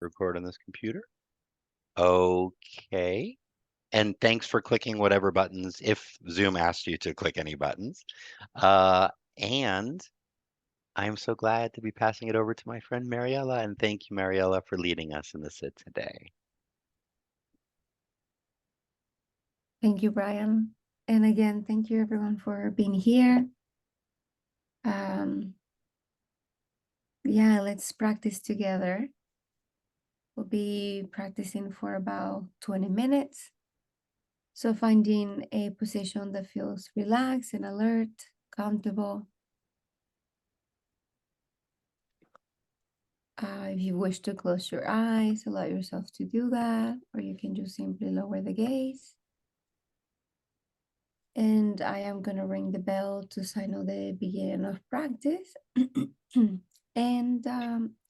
Record on this computer. Okay. And thanks for clicking whatever buttons, if Zoom asked you to click any buttons. Uh, and I'm so glad to be passing it over to my friend Mariella. And thank you, Mariella, for leading us in the sit today. Thank you, Brian. And again, thank you everyone for being here. Yeah, let's practice together. We'll be practicing for about 20 minutes. So finding a position that feels relaxed and alert, comfortable. If you wish to close your eyes, allow yourself to do that, or you can just simply lower the gaze. And I am going to ring the bell to signal the beginning of practice and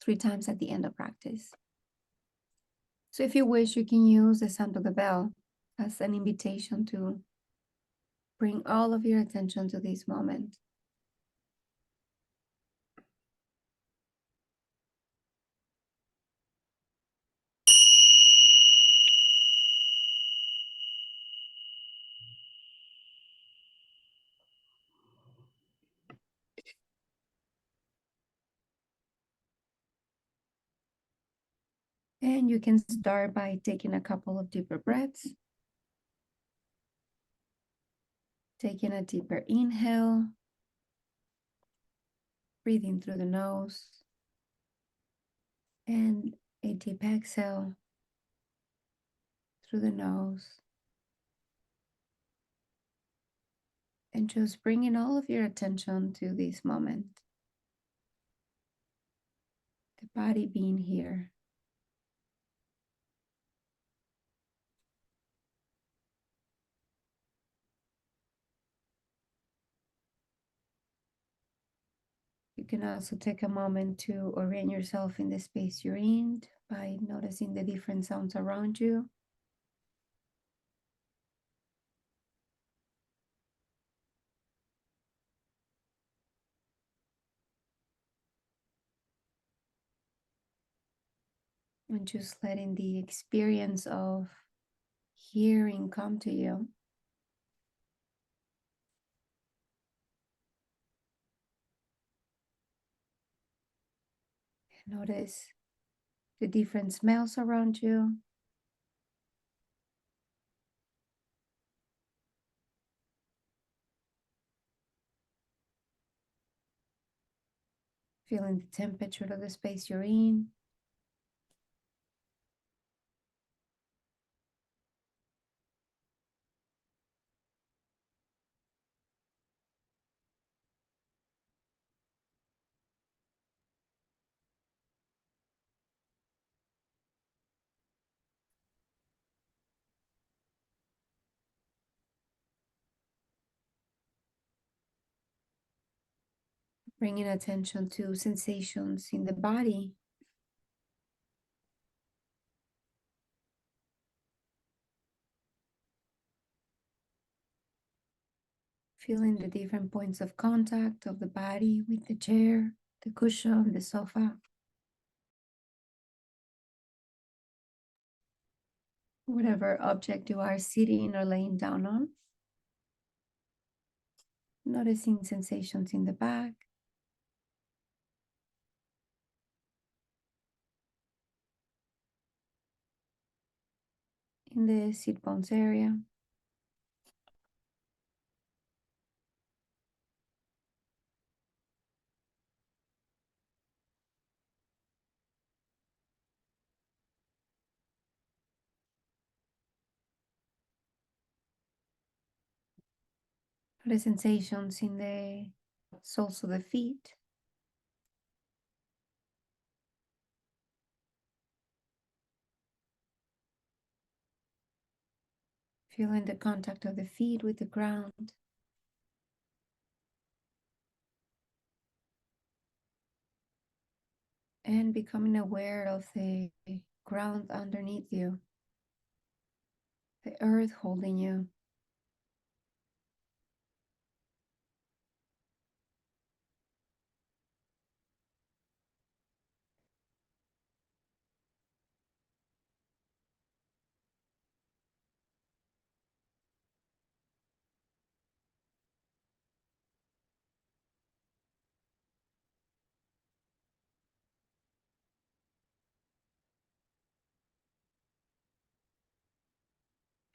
3 times at the end of practice. So if you wish, you can use the sound of the bell as an invitation to bring all of your attention to this moment. And you can start by taking a couple of deeper breaths. Taking a deeper inhale, breathing through the nose, and a deep exhale through the nose. And just bringing all of your attention to this moment. The body being here. You can also take a moment to orient yourself in the space you're in by noticing the different sounds around you. And just letting the experience of hearing come to you. Notice the different smells around you. Feeling the temperature of the space you're in. Bringing attention to sensations in the body. Feeling the different points of contact of the body with the chair, the cushion, the sofa. Whatever object you are sitting or laying down on. Noticing sensations in the back. In the sit bones area. The sensations in the soles of the feet. Feeling the contact of the feet with the ground. And becoming aware of the ground underneath you. The earth holding you.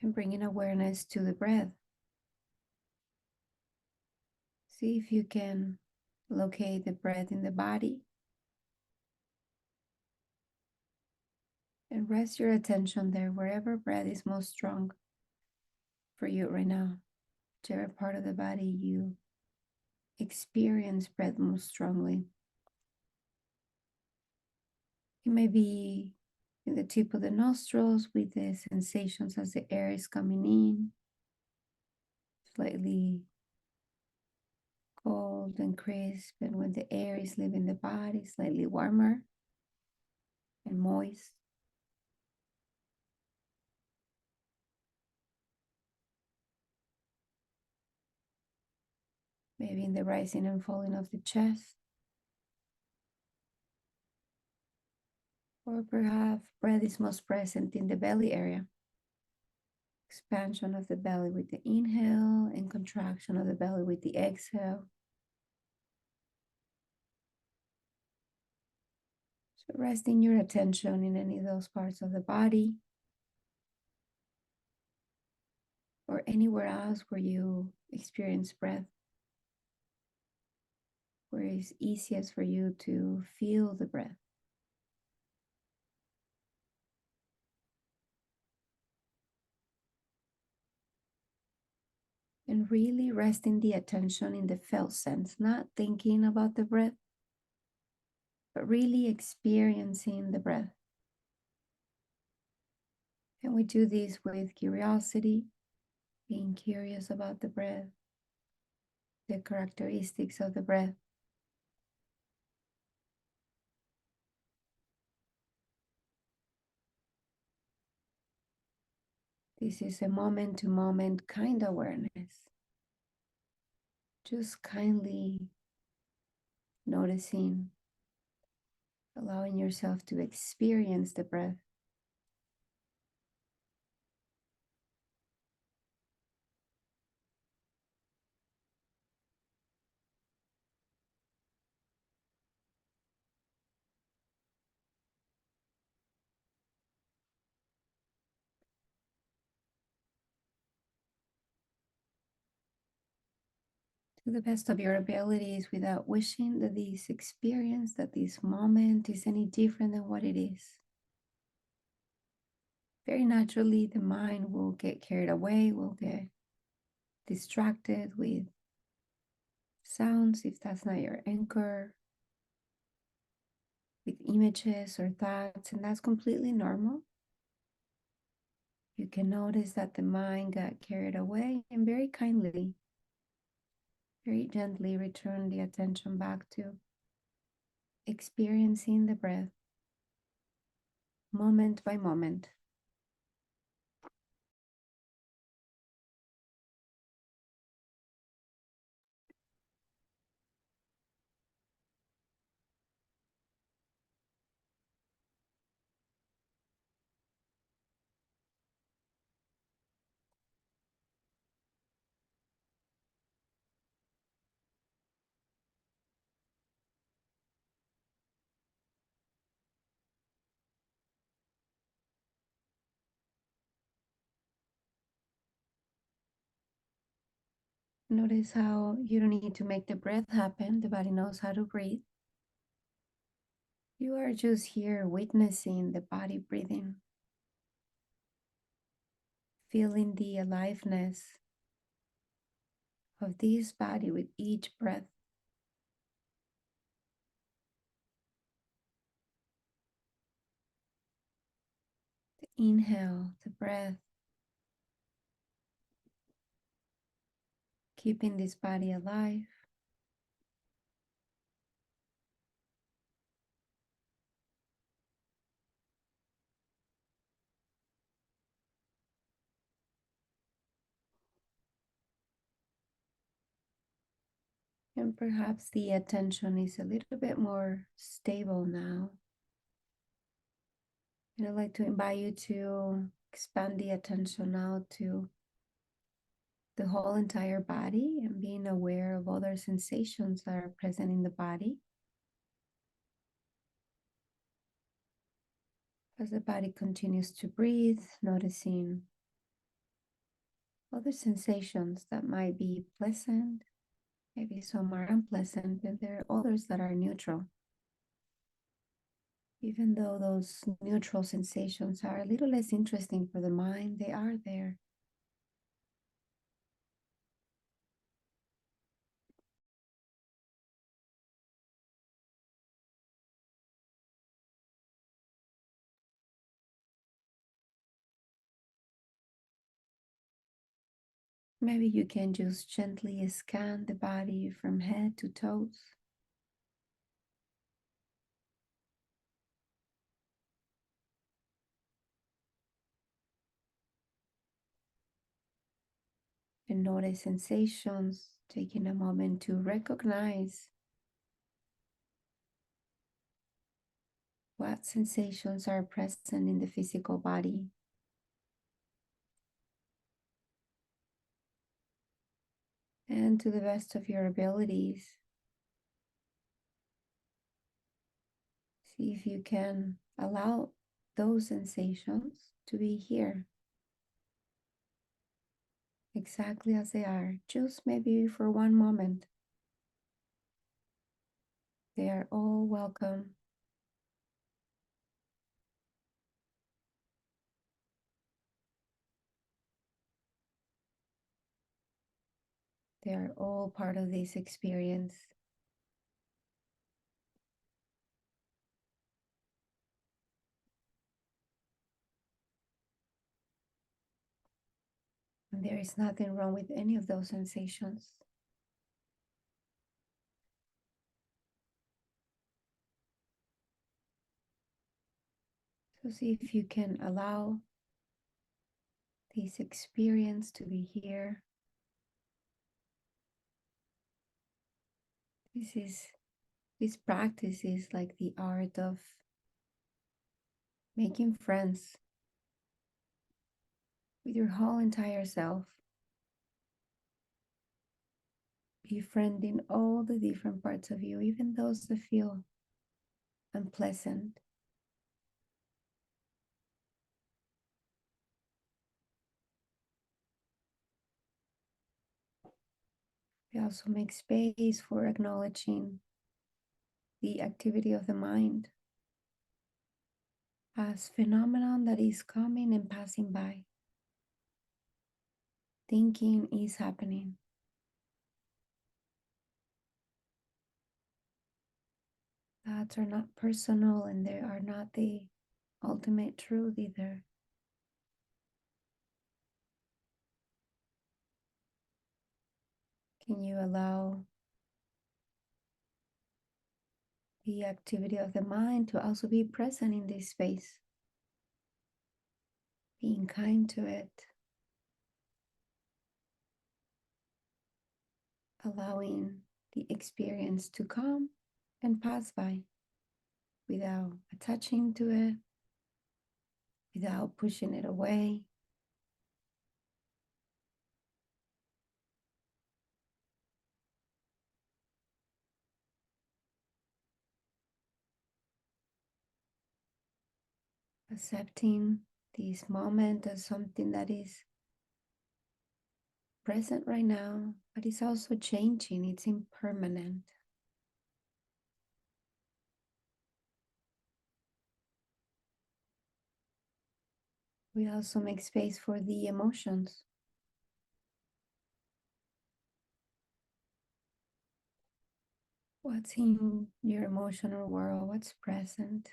and bringing awareness to the breath. See if you can locate the breath in the body and rest your attention there, wherever breath is most strong for you right now, whichever part of the body you experience breath most strongly. It may be in the tip of the nostrils with the sensations as the air is coming in, slightly cold and crisp, and when the air is leaving the body, slightly warmer and moist. Maybe in the rising and falling of the chest, or perhaps breath is most present in the belly area. Expansion of the belly with the inhale and contraction of the belly with the exhale. So resting your attention in any of those parts of the body or anywhere else where you experience breath, where it's easiest for you to feel the breath. And really resting the attention in the felt sense, not thinking about the breath, but really experiencing the breath. And we do this with curiosity, being curious about the breath, the characteristics of the breath. This is a moment to moment kind awareness. Just kindly noticing, allowing yourself to experience the breath. To the best of your abilities without wishing that this experience, that this moment is any different than what it is. Very naturally, the mind will get carried away, will get distracted with sounds if that's not your anchor, with images or thoughts, and that's completely normal. You can notice that the mind got carried away and very kindly, very gently return the attention back to experiencing the breath moment by moment. Notice how you don't need to make the breath happen. The body knows how to breathe. You are just here witnessing the body breathing, feeling the aliveness of this body with each breath. The inhale, the breath, keeping this body alive. And perhaps the attention is a little bit more stable now. And I'd like to invite you to expand the attention now to the whole entire body and being aware of other sensations that are present in the body. As the body continues to breathe, noticing other sensations that might be pleasant, maybe some are unpleasant, and there are others that are neutral. Even though those neutral sensations are a little less interesting for the mind, they are there. Maybe you can just gently scan the body from head to toes. And notice sensations, taking a moment to recognize what sensations are present in the physical body. And to the best of your abilities, see if you can allow those sensations to be here, exactly as they are, just maybe for one moment. They are all welcome. They are all part of this experience. And there is nothing wrong with any of those sensations. So see if you can allow this experience to be here. This practice is like the art of making friends with your whole entire self, befriending all the different parts of you, even those that feel unpleasant. We also make space for acknowledging the activity of the mind as phenomenon that is coming and passing by. Thinking is happening. Thoughts are not personal and they are not the ultimate truth either. Can you allow the activity of the mind to also be present in this space? Being kind to it, allowing the experience to come and pass by without attaching to it, without pushing it away. Accepting this moment as something that is present right now, but it's also changing, it's impermanent. We also make space for the emotions. What's in your emotional world? What's present?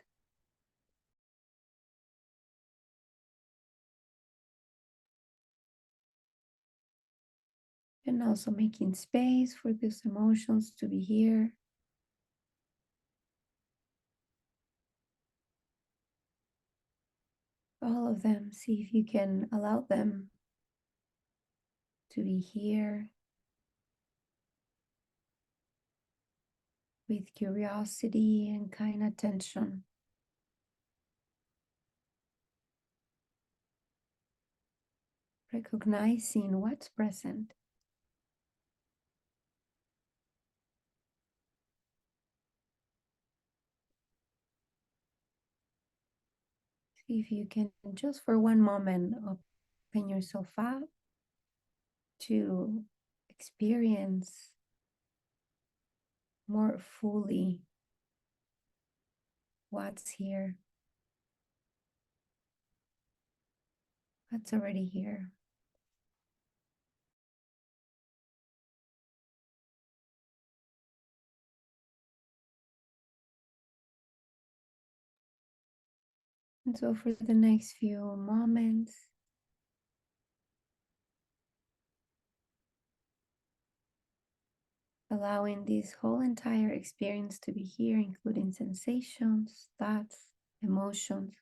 And also making space for these emotions to be here. All of them, see if you can allow them to be here with curiosity and kind attention. Recognizing what's present. See if you can just for one moment open yourself up to experience more fully what's here, what's already here. And so for the next few moments, allowing this whole entire experience to be here, including sensations, thoughts, emotions.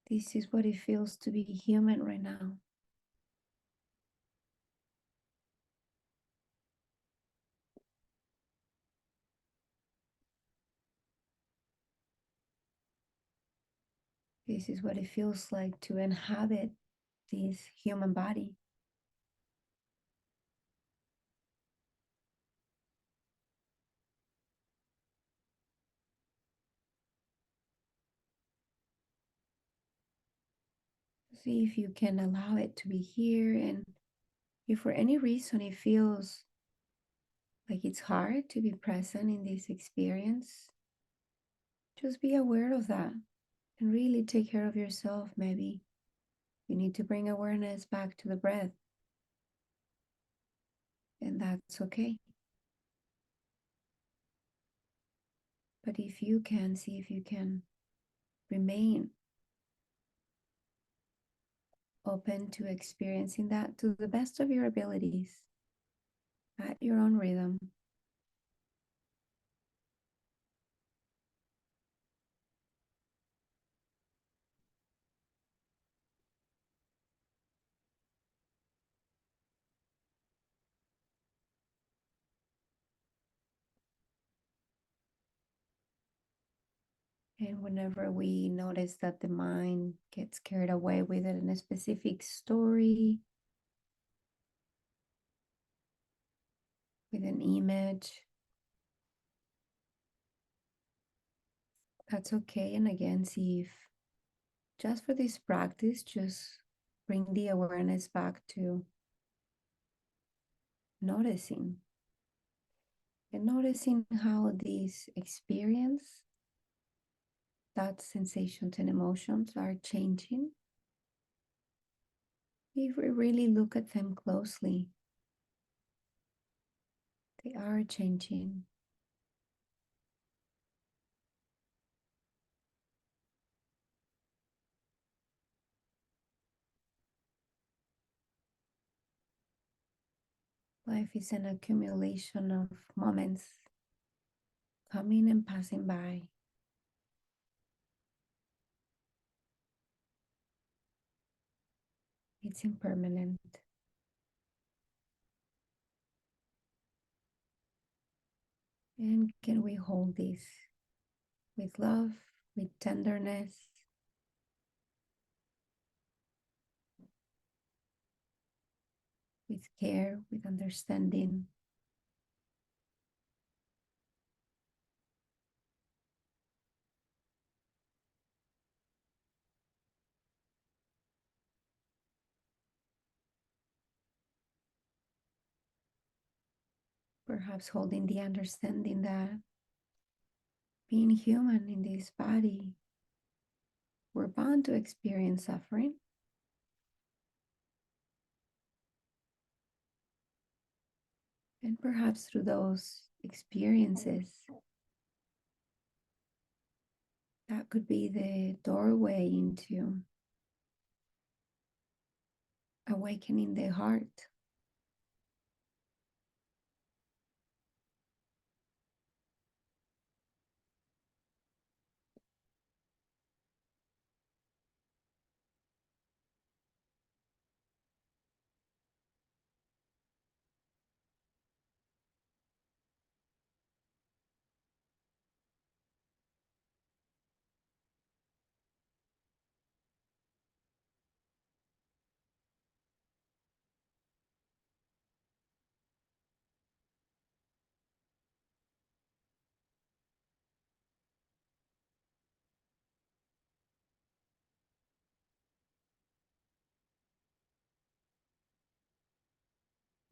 This is what it feels to be human right now. This is what it feels like to inhabit this human body. See if you can allow it to be here. And if for any reason it feels like it's hard to be present in this experience, just be aware of that and really take care of yourself. Maybe you need to bring awareness back to the breath, and that's okay. But if you can, see if you can remain open to experiencing that to the best of your abilities at your own rhythm. And whenever we notice that the mind gets carried away with it in a specific story, with an image, that's okay. And again, see if just for this practice, just bring the awareness back to noticing and noticing how this experience, that sensations and emotions are changing. If we really look at them closely, they are changing. Life is an accumulation of moments coming and passing by. It's impermanent. And can we hold this with love, with tenderness, with care, with understanding? Perhaps holding the understanding that being human in this body, we're bound to experience suffering. And perhaps through those experiences, that could be the doorway into awakening the heart.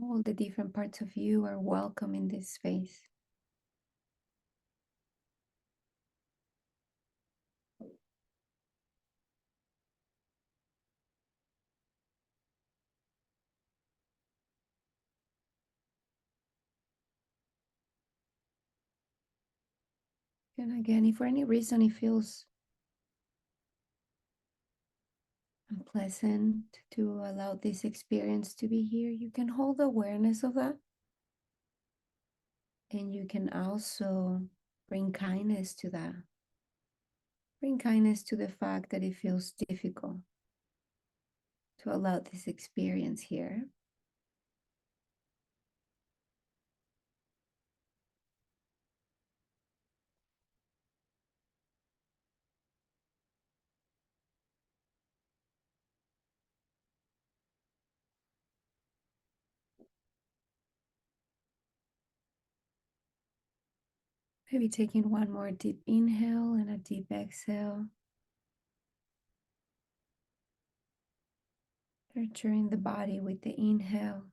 All the different parts of you are welcome in this space. And again, if for any reason it feels unpleasant to allow this experience to be here, you can hold awareness of that. And you can also bring kindness to that. Bring kindness to the fact that it feels difficult to allow this experience here. Maybe taking one more deep inhale and a deep exhale. Nurturing the body with the inhale.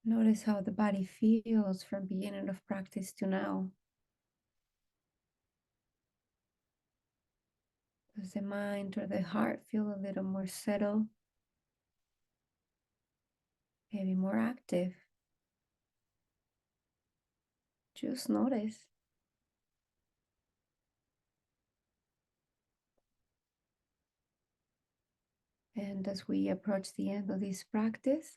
Notice how the body feels from beginning of practice to now. Does the mind or the heart feel a little more settled? Maybe more active? Just notice. And as we approach the end of this practice,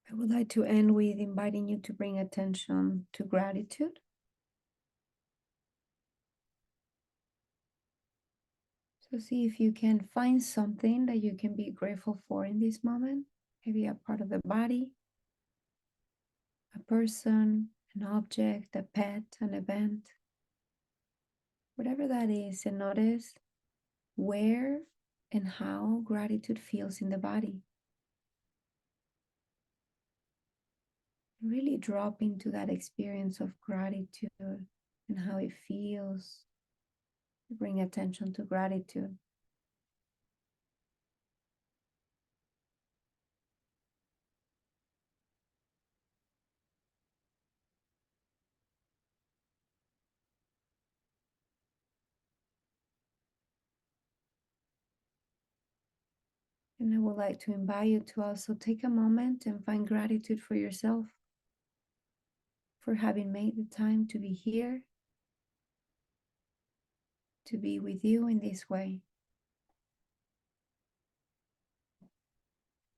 I would like to end with inviting you to bring attention to gratitude. So see if you can find something that you can be grateful for in this moment. Maybe a part of the body, a person, an object, a pet, an event. Whatever that is, and notice where and how gratitude feels in the body. Really drop into that experience of gratitude and how it feels. Bring attention to gratitude. And I would like to invite you to also take a moment and find gratitude for yourself, for having made the time to be here, to be with you in this way.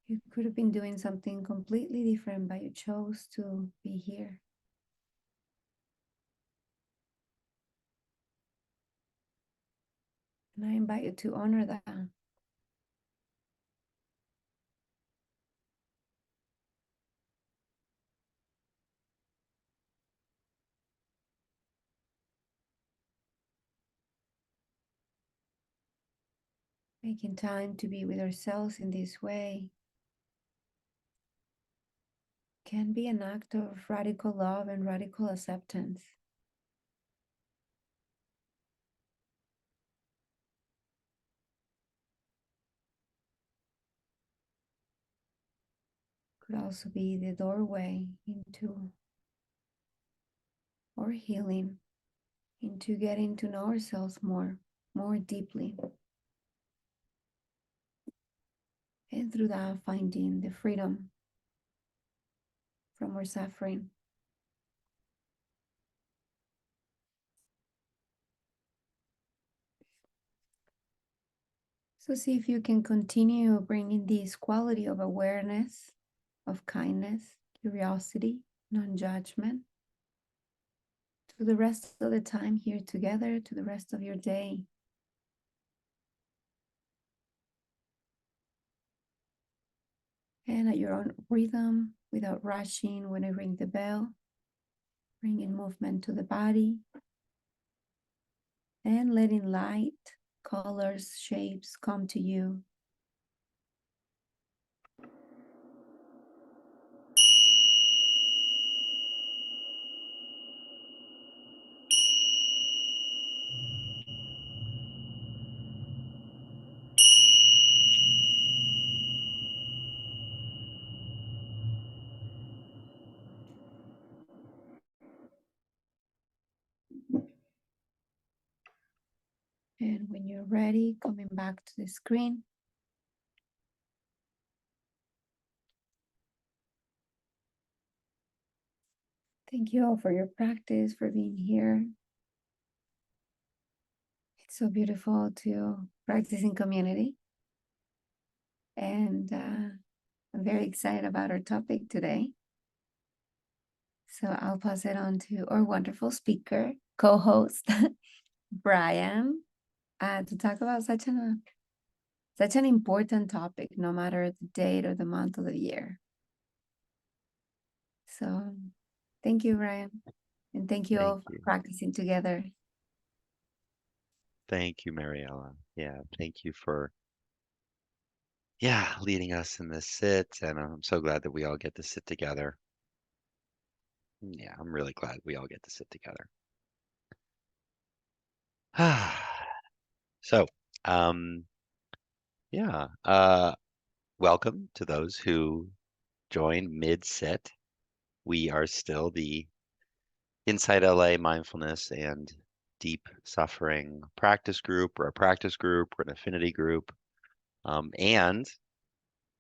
You could have been doing something completely different, but you chose to be here. And I invite you to honor that. Making time to be with ourselves in this way can be an act of radical love and radical acceptance. Could also be the doorway into our healing, into getting to know ourselves more deeply. And through that, finding the freedom from our suffering. So see if you can continue bringing this quality of awareness, of kindness, curiosity, non-judgment to the rest of the time here together, to the rest of your day. And at your own rhythm, without rushing when I ring the bell, bringing movement to the body and letting light, colors, shapes come to you. And when you're ready, coming back to the screen. Thank you all for your practice, for being here. It's so beautiful to practice in community. And I'm very excited about our topic today. So I'll pass it on to our wonderful speaker, co-host, Brian, to talk about such an important topic, no matter the date or the month of the year. So thank you, Brian. And thank you all for practicing together. Thank you, Mariella. Yeah, thank you for leading us in this sit, and I'm so glad that we all get to sit together. Yeah, I'm really glad we all get to sit together. So, welcome to those who joined mid-sit. We are still the InsightLA Mindfulness and Deep Suffering Practice Group. We're a practice group, we're an affinity group, and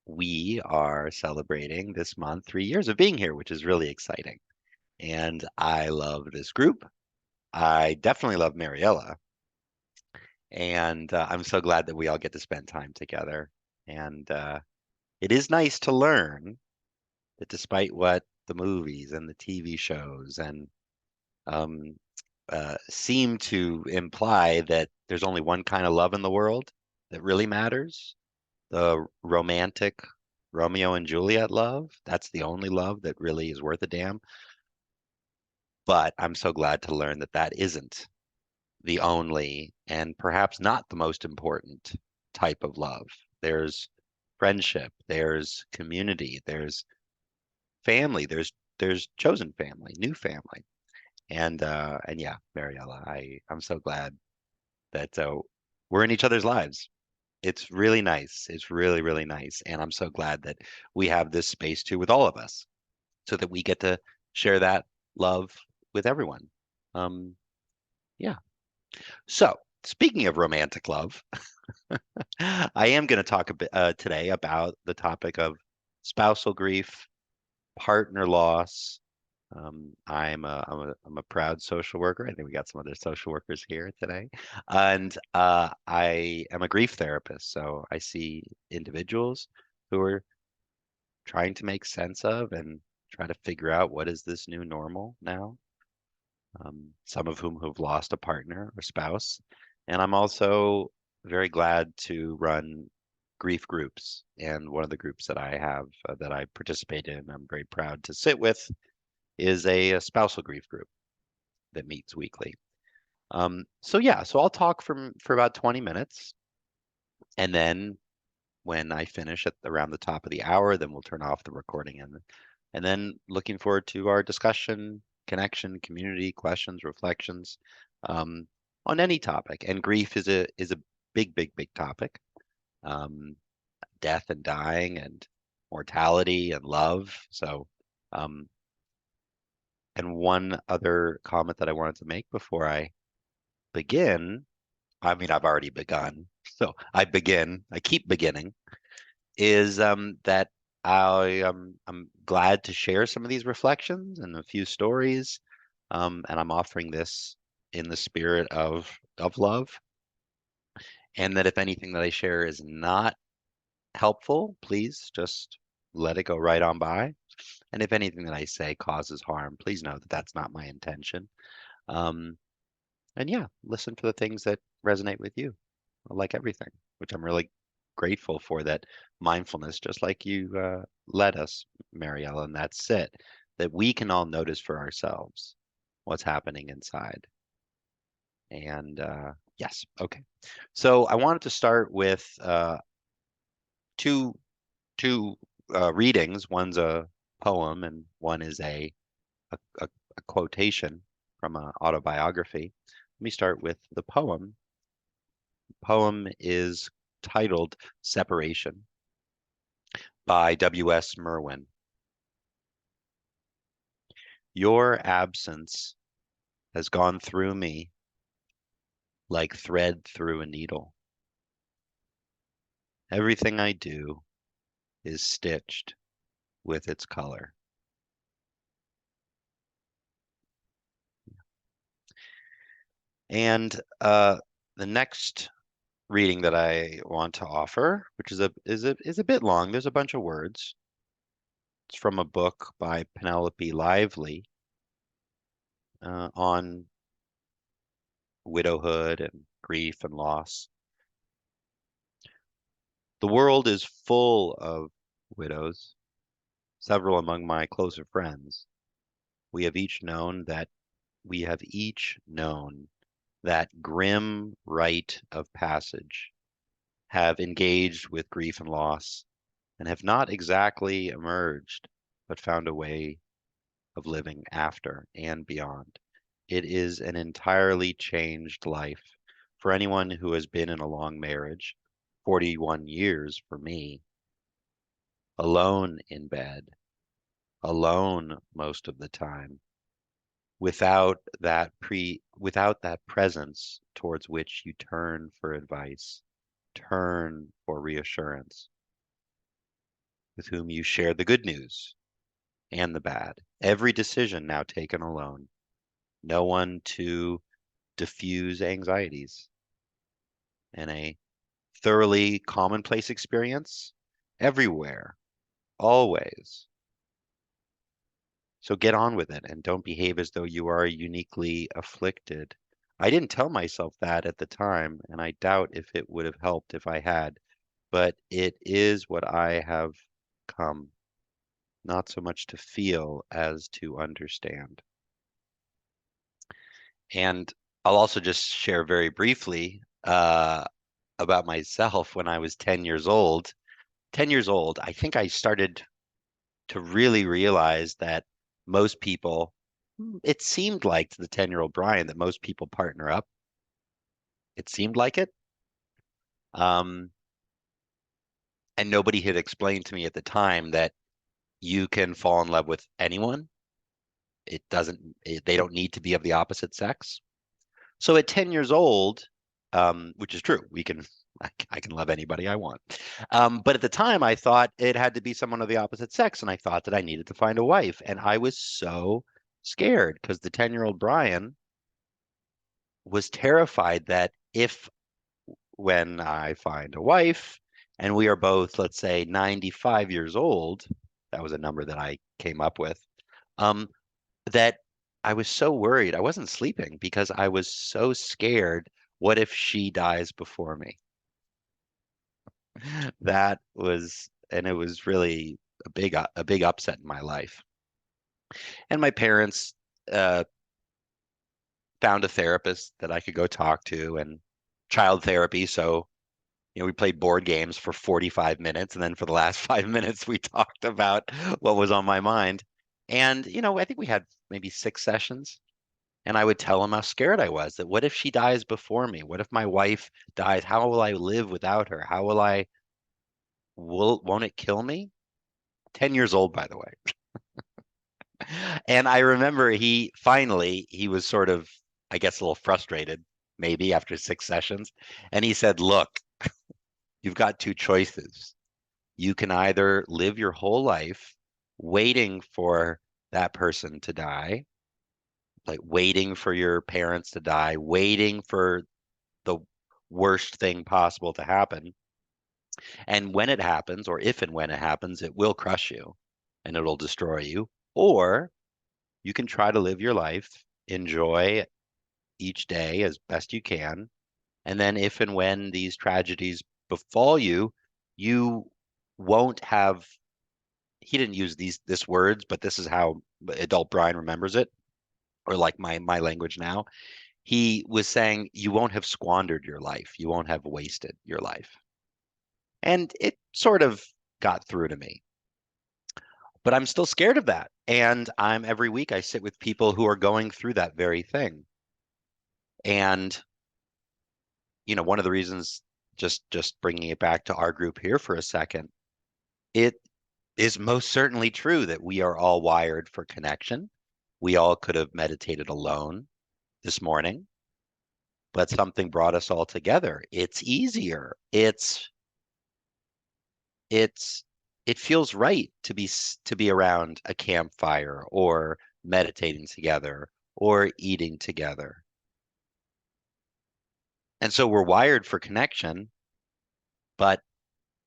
we are celebrating this month 3 years of being here, which is really exciting. And I love this group. I definitely love Mariella. And I'm so glad that we all get to spend time together. And it is nice to learn that despite what the movies and the TV shows and um, seem to imply that there's only one kind of love in the world that really matters, the romantic Romeo and Juliet love. That's the only love that really is worth a damn. But I'm so glad to learn that that isn't the only and perhaps not the most important type of love. There's friendship, there's community, there's family, there's chosen family, new family. And yeah, Mariella, I'm so glad that we're in each other's lives. It's really nice. It's really, really nice. And I'm so glad that we have this space too with all of us so that we get to share that love with everyone. Um, yeah. So, speaking of romantic love, I am going to talk a bit today about the topic of spousal grief, partner loss. I'm a proud social worker. I think we got some other social workers here today, and I am a grief therapist. So I see individuals who are trying to make sense of and try to figure out what is this new normal now. Some of whom have lost a partner or spouse, and I'm also very glad to run grief groups. And one of the groups that I have that I participate in, I'm very proud to sit with is a spousal grief group that meets weekly. So I'll talk for about 20 minutes, and then when I finish at around the top of the hour, then we'll turn off the recording, and then looking forward to our discussion, connection, community, questions, reflections on any topic. And grief is a big, big, big topic. Um, Death and dying and mortality and love. So um, and one other comment that I wanted to make before I begin, I mean, I've already begun, so I keep beginning, is that I'm glad to share some of these reflections and a few stories, and I'm offering this in the spirit of love, and that if anything that I share is not helpful, please just let it go right on by. And if anything that I say causes harm, please know that that's not my intention. Um, And yeah, listen for the things that resonate with you, like everything, which I'm really grateful for that mindfulness, just like you led us, Mariella, and that's it, that we can all notice for ourselves what's happening inside. And yes, okay. So I wanted to start with two two readings. One's a poem, and one is a quotation from an autobiography. Let me start with the poem. Poem is titled Separation by W.S. Merwin. Your absence has gone through me like thread through a needle. Everything I do is stitched with its color. And the next reading that I want to offer, which is a bit long. There's a bunch of words. It's from a book by Penelope Lively on widowhood and grief and loss. The world is full of widows, several among my closer friends. We have each known that we have each known that grim rite of passage, have engaged with grief and loss, and have not exactly emerged, but found a way of living after and beyond. It is an entirely changed life for anyone who has been in a long marriage, 41 years for me, alone in bed, alone most of the time, without that presence towards which you turn for advice, turn for reassurance, with whom you share the good news and the bad. Every decision now taken alone. No one to diffuse anxieties, and a thoroughly commonplace experience everywhere, always. So get on with it and don't behave as though you are uniquely afflicted. I didn't tell myself that at the time, and I doubt if it would have helped if I had, but it is what I have come, not so much to feel as to understand. And I'll also just share very briefly about myself when I was 10 years old. 10 years old, I think I started to really realize that most people, it seemed like to the 10-year-old Brian that most people partner up. It seemed like it. Um, and nobody had explained to me at the time that you can fall in love with anyone. They don't need to be of the opposite sex. So at 10 years old, which is true, I can love anybody I want. But at the time, I thought it had to be someone of the opposite sex, and I thought that I needed to find a wife. And I was so scared because the 10-year-old Brian was terrified that if when I find a wife and we are both, let's say, 95 years old, that was a number that I came up with, um, that I was so worried. I wasn't sleeping because I was so scared. What if she dies before me? And it was really a big upset in my life. And my parents uh, found a therapist that I could go talk to and child therapy. So, we played board games for 45 minutes. And then for the last 5 minutes, we talked about what was on my mind. And, I think we had maybe 6 sessions. And I would tell him how scared I was that what if she dies before me? What if my wife dies? How will I live without her? Won't it kill me? 10 years old, by the way. And I remember he was sort of, I guess, a little frustrated, maybe after 6 sessions. And he said, look, you've got two choices. You can either live your whole life waiting for that person to die, like waiting for your parents to die, waiting for the worst thing possible to happen. And when it happens, or if and when it happens, it will crush you and it'll destroy you. Or you can try to live your life, enjoy each day as best you can. And then if and when these tragedies befall you, you won't have, he didn't use this words, but this is how adult Brian remembers it, or like my language now. He was saying you won't have squandered your life. You won't have wasted your life. And it sort of got through to me. But I'm still scared of that. And every week I sit with people who are going through that very thing. And, one of the reasons, just bringing it back to our group here for a second, it is most certainly true that we are all wired for connection. We all could have meditated alone this morning, but something brought us all together. It's easier. It feels right to be around a campfire or meditating together or eating together. And so we're wired for connection, but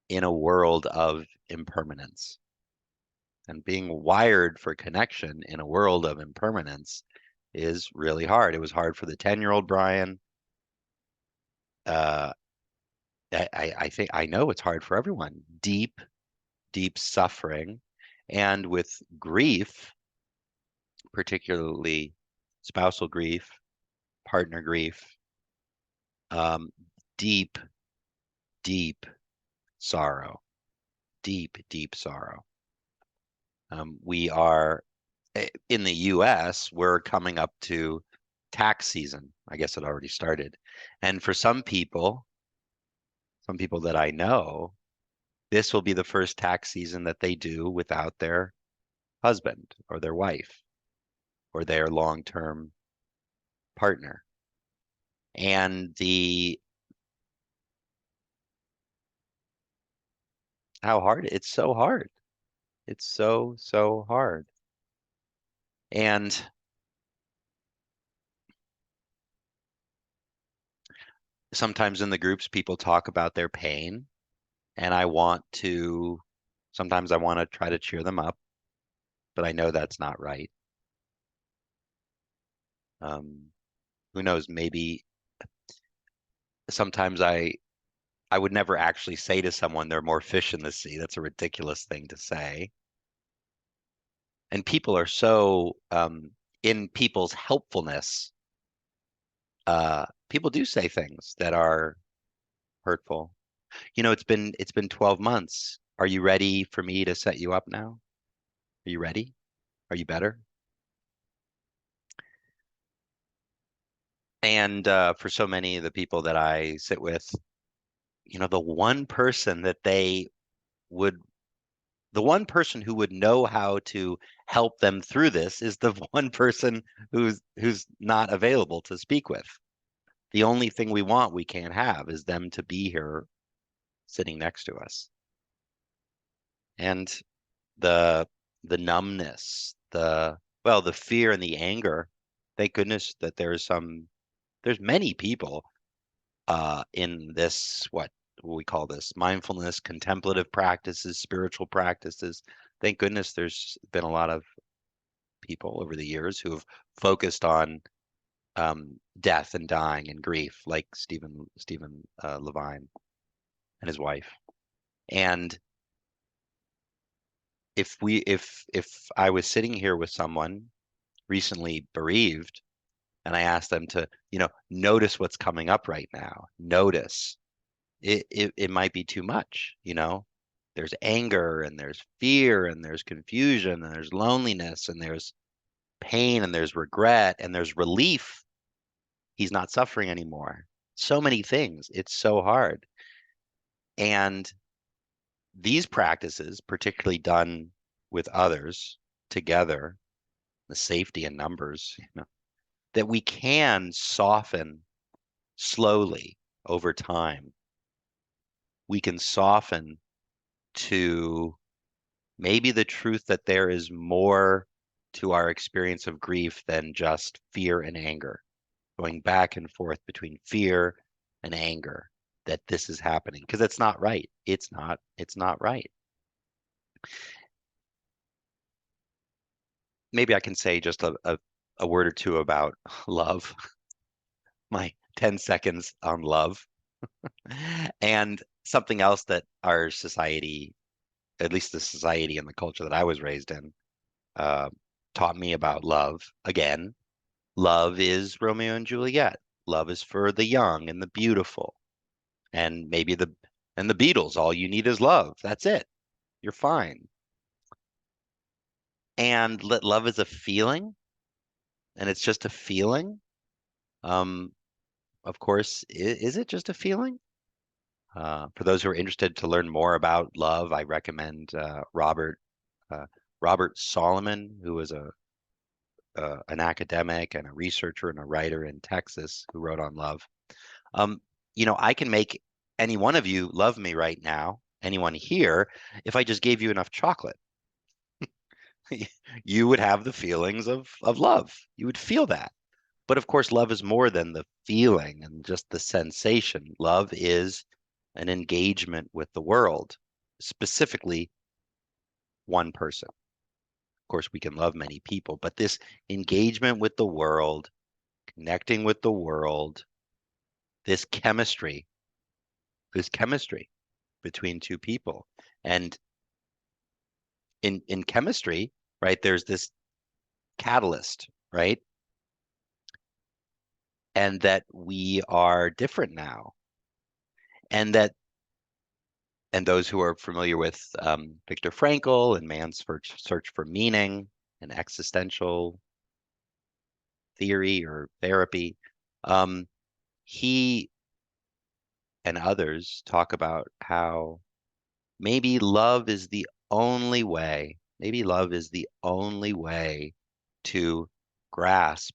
in a world of impermanence. And being wired for connection in a world of impermanence is really hard. It was hard for the 10-year-old Brian. Uh, I think I know it's hard for everyone. Deep, deep suffering. And with grief, particularly spousal grief, partner grief, um, deep, deep sorrow, deep, deep sorrow. We are in the US, we're coming up to tax season. I guess it already started. And for some people that I know, this will be the first tax season that they do without their husband or their wife or their long-term partner. And how hard, it's so hard. It's so, so hard. And sometimes in the groups, people talk about their pain, and sometimes I want to try to cheer them up, but I know that's not right. Um, who knows? Maybe sometimes I would never actually say to someone there are more fish in the sea. That's a ridiculous thing to say. And people are so in people's helpfulness, people do say things that are hurtful. It's been 12 months. Are you ready for me to set you up now? Are you ready? Are you better? And for so many of the people that I sit with, the one person would, the one person who would know how to help them through this is the one person who's not available to speak with. The only thing we want, we can't have, is them to be here sitting next to us. And the the numbness, the fear and the anger. Thank goodness that there's many people in this what we call this mindfulness, contemplative practices, spiritual practices. Thank goodness there's been a lot of people over the years who have focused on death and dying and grief, like Stephen Levine and his wife. And if I was sitting here with someone recently bereaved and I asked them to, notice what's coming up right now, notice it might be too much, There's anger and there's fear and there's confusion and there's loneliness and there's pain and there's regret and there's relief. He's not suffering anymore. So many things. It's so hard. And these practices, particularly done with others together, the safety in numbers, that we can soften slowly over time. We can soften to maybe the truth that there is more to our experience of grief than just fear and anger, going back and forth between fear and anger that this is happening because it's not right. It's not right. Maybe I can say just a word or two about love, my 10 seconds on love. And something else that our society, at least the society and the culture that I was raised in, uh, taught me about love. Again, love is Romeo and Juliet. Love is for the young and the beautiful. And the Beatles, all you need is love. That's it. You're fine. And love is a feeling, and it's just a feeling. Um, of course, is it just a feeling? For those who are interested to learn more about love, I recommend uh, Robert Solomon, who was an academic and a researcher and a writer in Texas who wrote on love. I can make any one of you love me right now, anyone here, if I just gave you enough chocolate. You would have the feelings of love. You would feel that. But of course, love is more than the feeling and just the sensation. Love is an engagement with the world, specifically one person. Of course, we can love many people, but this engagement with the world, connecting with the world, this chemistry, this chemistry between two people. And in chemistry, right, there's this catalyst, right? And that we are different now. And that and those who are familiar with Viktor Frankl and man's search for meaning and existential theory or therapy, he and others talk about how maybe love is the only way to grasp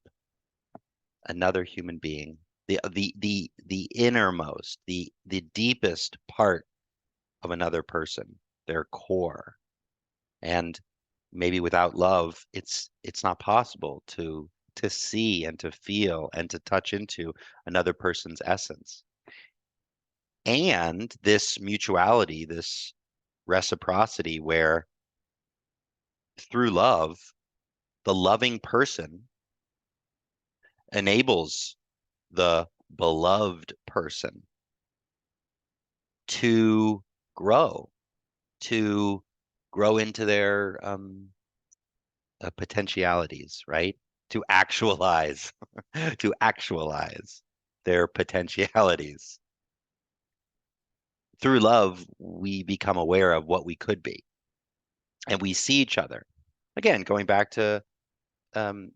another human being, the innermost, the deepest part of another person, their core. And maybe without love, it's not possible to see and to feel and to touch into another person's essence. And this mutuality, this reciprocity where through love, the loving person enables the beloved person to grow, to grow into their potentialities, right? To actualize, to actualize their potentialities. Through love, we become aware of what we could be, and we see each other. Again, going back to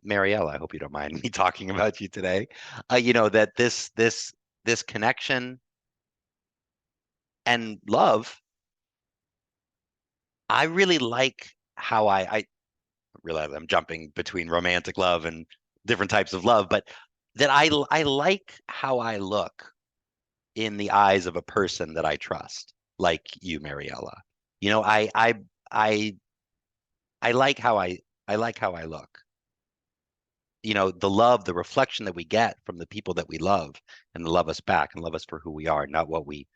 Mariella, I hope you don't mind me talking about you today. That this connection and love, I really like how I realize I'm jumping between romantic love and different types of love, but that I like how I look in the eyes of a person that I trust, like you, Mariella. You know, I I like how I like how I look. The love, the reflection that we get from the people that we love and love us back and love us for who we are, not what we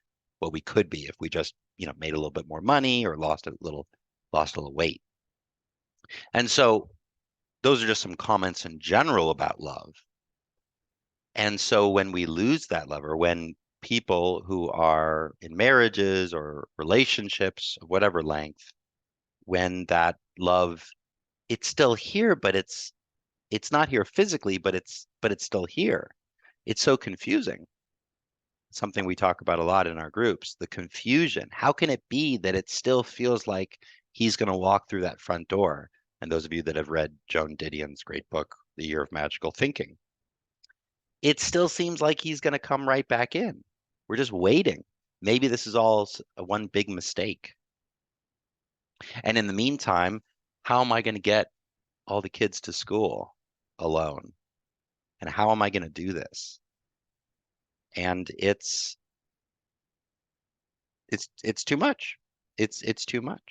could be if we just, made a little bit more money or lost a little weight. And so those are just some comments in general about love. And so when we lose that love, or when people who are in marriages or relationships of whatever length, when that love, it's still here, but it's not here physically, but it's still here. It's so confusing. Something we talk about a lot in our groups, the confusion. How can it be that it still feels like he's going to walk through that front door? And those of you that have read Joan Didion's great book, The Year of Magical Thinking, it still seems like he's going to come right back in. We're just waiting. Maybe this is all one big mistake. And in the meantime, how am I going to get all the kids to school alone? And how am I going to do this? And it's too much. It's too much.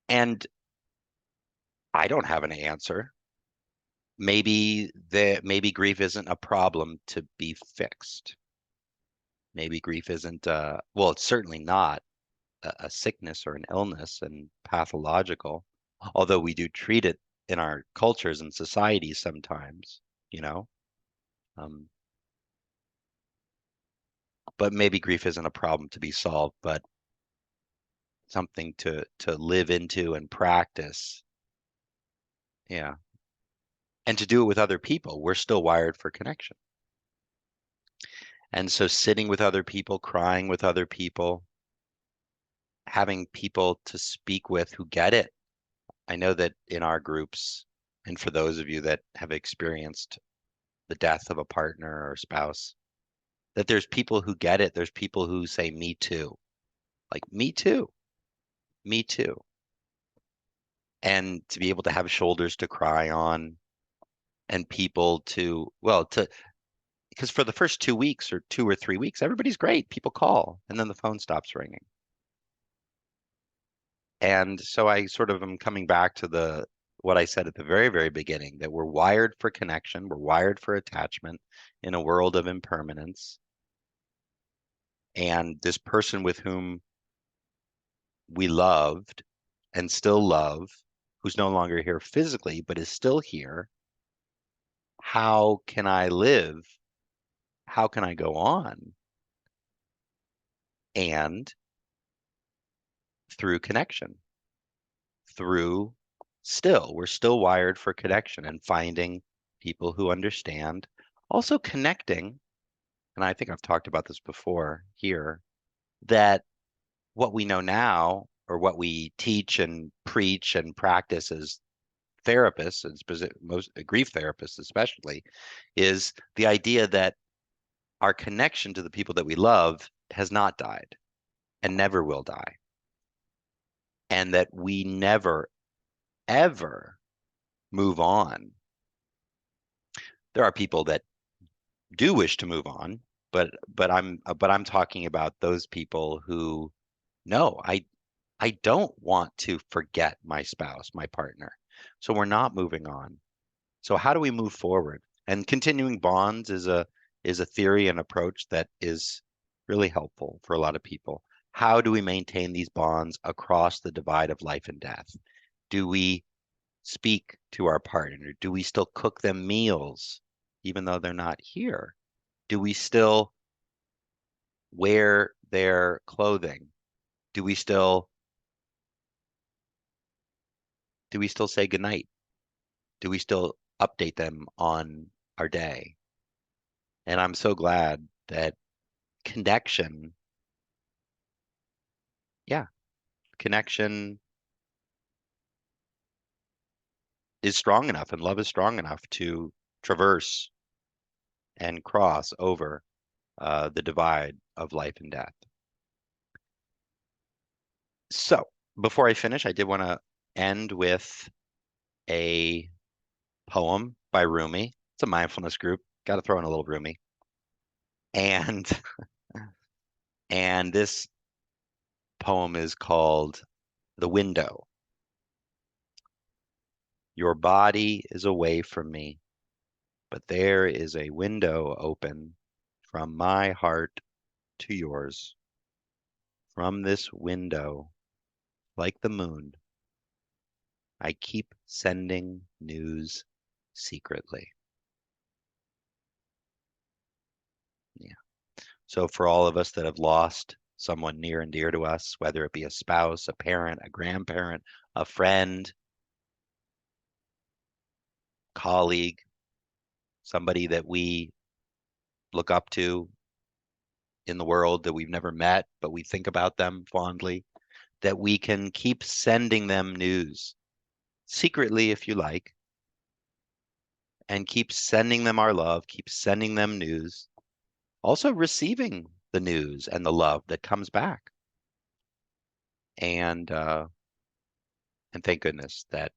And I don't have an answer. Maybe grief isn't a problem to be fixed. Maybe grief isn't well, it's certainly not a sickness or an illness and pathological, although we do treat it in our cultures and societies sometimes, you know. Um, but maybe grief isn't a problem to be solved, but something to live into and practice. Yeah. And to do it with other people. We're still wired for connection. And so sitting with other people, crying with other people, having people to speak with who get it. I know that in our groups, and for those of you that have experienced the death of a partner or spouse, that there's people who get it. There's people who say, me too. Like, me too. Me too. and to be able to have shoulders to cry on and people to, well, to, because for the first 2 weeks or 2 or 3 weeks, everybody's great. People call and then the phone stops ringing. And so I sort of am coming back to what I said at the very, very beginning, that we're wired for connection, we're wired for attachment in a world of impermanence. And this person with whom we loved and still love, who's no longer here physically, but is still here, how can I live? How can I go on? And through connection, we're still wired for connection and finding people who understand. Also connecting, and I think I've talked about this before here, that what we know now, or what we teach and preach and practice as therapists, and most grief therapists especially, is the idea that our connection to the people that we love has not died and never will die. And that we never, ever move on. There are people that do wish to move on, but I'm talking about those people who, no, I don't want to forget my spouse, my partner. So we're not moving on. So how do we move forward? And continuing bonds is a theory and approach that is really helpful for a lot of people. How do we maintain these bonds across the divide of life and death? Do we speak to our partner? Do we still cook them meals even though they're not here? Do we still wear their clothing? Do we still say goodnight? Do we still update them on our day? And I'm so glad that connection, yeah, connection is strong enough and love is strong enough to traverse and cross over the divide of life and death. So before I finish, I did want to end with a poem by Rumi. It's a mindfulness group. Got to throw in a little Rumi. And and this poem is called The Window. Your body is away from me, but there is a window open from my heart to yours. From this window, like the moon, I keep sending news secretly. Yeah. So for all of us that have lost someone near and dear to us, whether it be a spouse, a parent, a grandparent, a friend, colleague, somebody that we look up to in the world that we've never met, but we think about them fondly, that we can keep sending them news secretly, if you like, and keep sending them our love, keep sending them news, also receiving the news and the love that comes back. And thank goodness that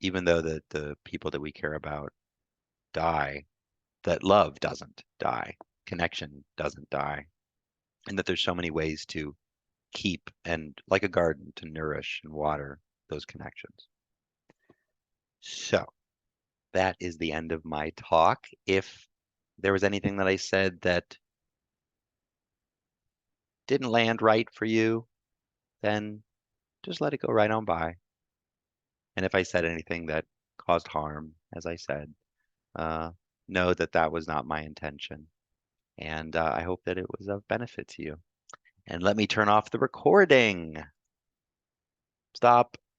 even though the people that we care about die, that love doesn't die, connection doesn't die, and that there's so many ways to keep and, like a garden, to nourish and water those connections. So that is the end of my talk. If there was anything that I said that didn't land right for you, then just let it go right on by. And if I said anything that caused harm, as I said, uh, know that that was not my intention. And I hope that it was of benefit to you. And let me turn off the recording. Stop.